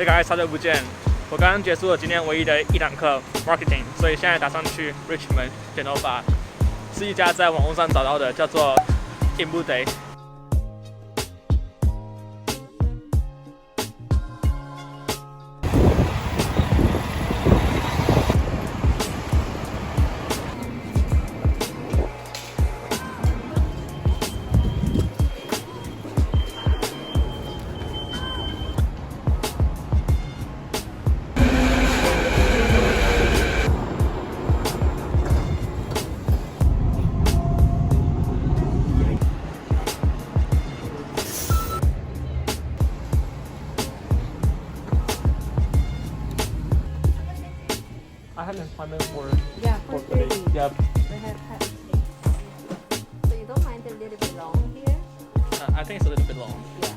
这个好久不见，我刚刚结束了今天唯一的一堂课 marketing， 所以现在打算去 Richmond 剪头发，是一家在网络上找到的，叫做 InBuTae。I had an appointment for today. Yep. We have had. So you don't mind a little bit long here? I think it's a little bit long. Yeah.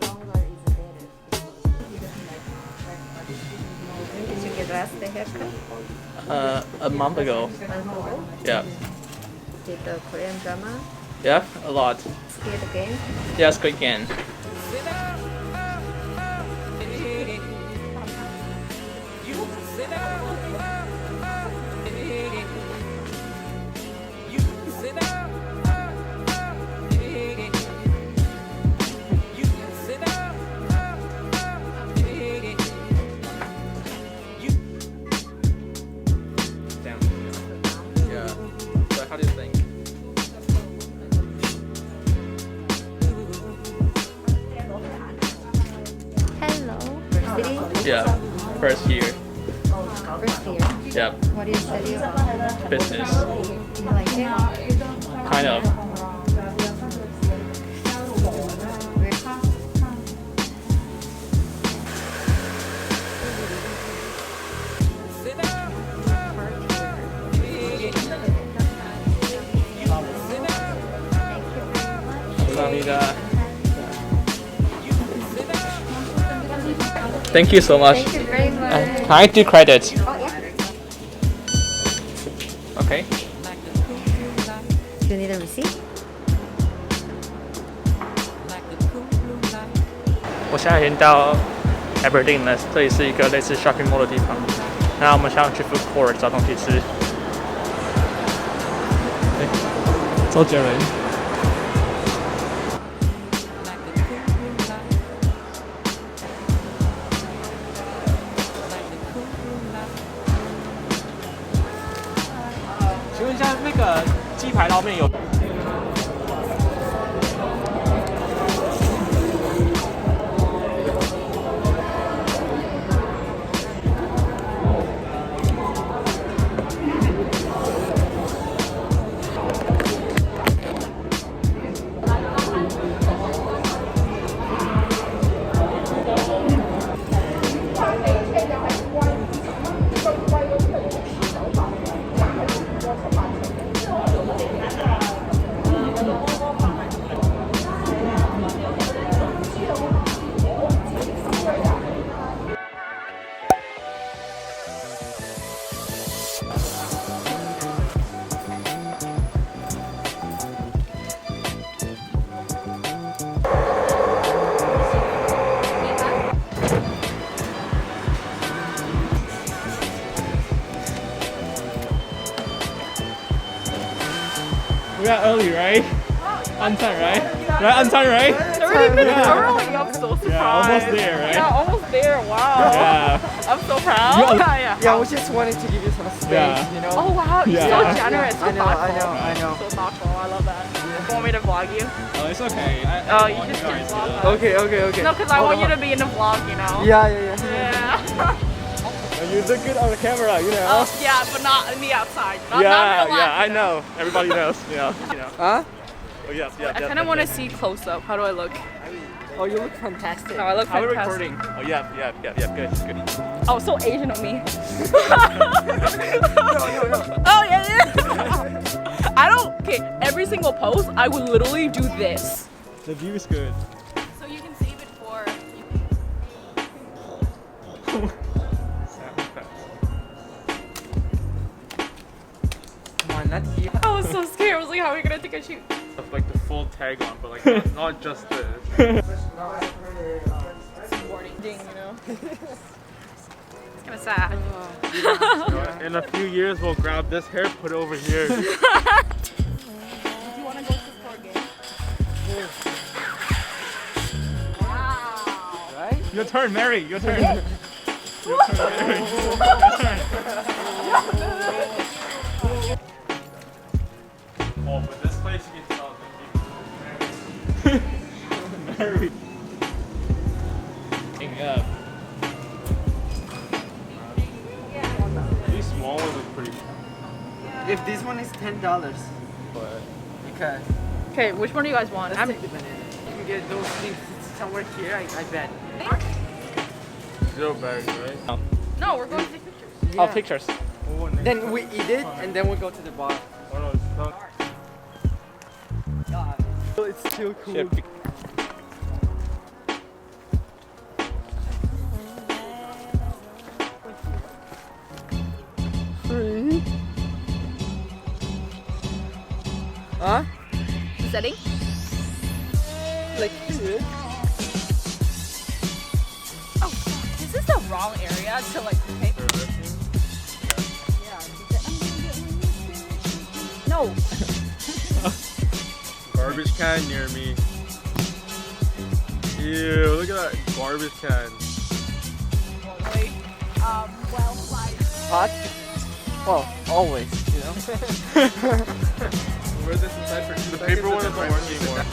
Longer is better. When did you get last the haircut? A month ago. Yeah. Did the Korean drama? Yeah, a lot. Squid Game? Yeah, Squid Game. How do you think? Hello. City? Yeah, first year. First year. Yep, What do you study about? business. You like it? Kind of. Thank you so much. Thank you very much. Can I do credit? Oh, yeah. Okay. Do you need a receipt? 我现在已经到 Aberdeen 了，这里是一个类似 shopping mall 的地方。那我们想去 food court 找东西吃。周杰伦。请问一下，那个鸡排捞面有？We are early, right? On time, right? Right on time, right? It's already been early. I'm so surprised. Yeah, almost there, right? Yeah, almost there. Wow. Yeah. I'm so proud. Yeah, we just wanted to give you some space, Yeah. you know? Oh wow, you're Yeah. so generous. So I know, I thoughtful. know, I know. So thoughtful. I love that. You want me to vlog you? Oh, it's okay. Oh, you just can't vlog us. Okay. No, because I want you to be in the vlog, you know? Yeah. Yeah. You look good on the camera, you know. Oh, yeah, but not in the outside. Not yeah, real life, yeah, I you know. Everybody knows, you know. Huh? Oh, yes, yeah. I kind of want to see close up. How do I look? Oh, you look fantastic. No, I look Are we fantastic. recording? Oh, yeah, good. Oh, so Asian of me. No. Oh, yeah. I don't, okay, every single post, I would literally do this. The view is good. So you can save it for... Come on, not here. I was so scared. I was like, how are we going to take a shoot? Like the full tag on, but like not just this. Warning. Ding, you know. It's kind of sad. In a few years, we'll grab this hair, put it over here. Do you want to go to the store again? Wow. Right? Your turn, Mary. Your turn. Your turn, Mary. Your turn. Oh, but this place you can tell Mary. Up. these small ones look pretty cool. If this one is $10, But you can. Okay, which one do you guys want? Let's take the banana. You can get those things somewhere here, I bet. zero bags, right? No, we're going to take pictures. Oh, pictures. Oh, Then we eat it and then we go to the bar. Oh no, it's not. God. It's still cool. Shit. Huh? Setting? Like this? Oh, is this the wrong area to like pick? No. Garbage can near me. Ew, look at that garbage can. Well, like. Hot? Well, always, you know? Where's this inside for the paper one isn't working anymore.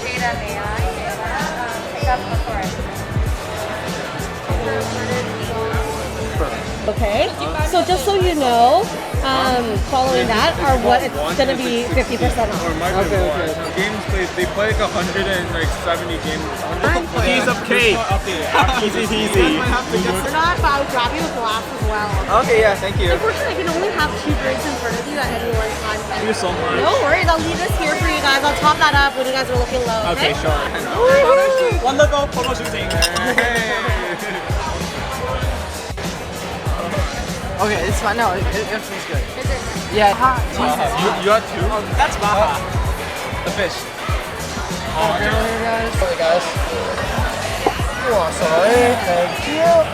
Data, may I? Pick up the forest. Okay, so just so you know, following that are what it's gonna be 50% off. Or might be more. Games they play like 170 games. Piece of cake. Easy peasy. If not, I'll grab you a glass as well. Okay, yeah, thank you. Unfortunately, I can only have 2 drinks in front of you at any one time. Thank you so much. No worries, I'll leave this here for you guys. I'll top that up when you guys are looking low. Okay, Okay, sure. Wonderful photo shooting. Okay, it's fine. No, everything's good. Yeah, You got two? That's Baja. The fish. Hey guys.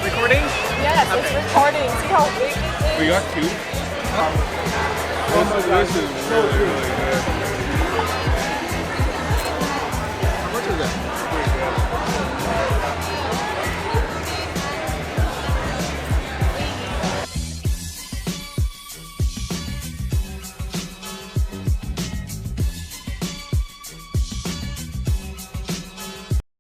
Recording? Yes, it's recording. See how big it is? We got two? This is really, really good.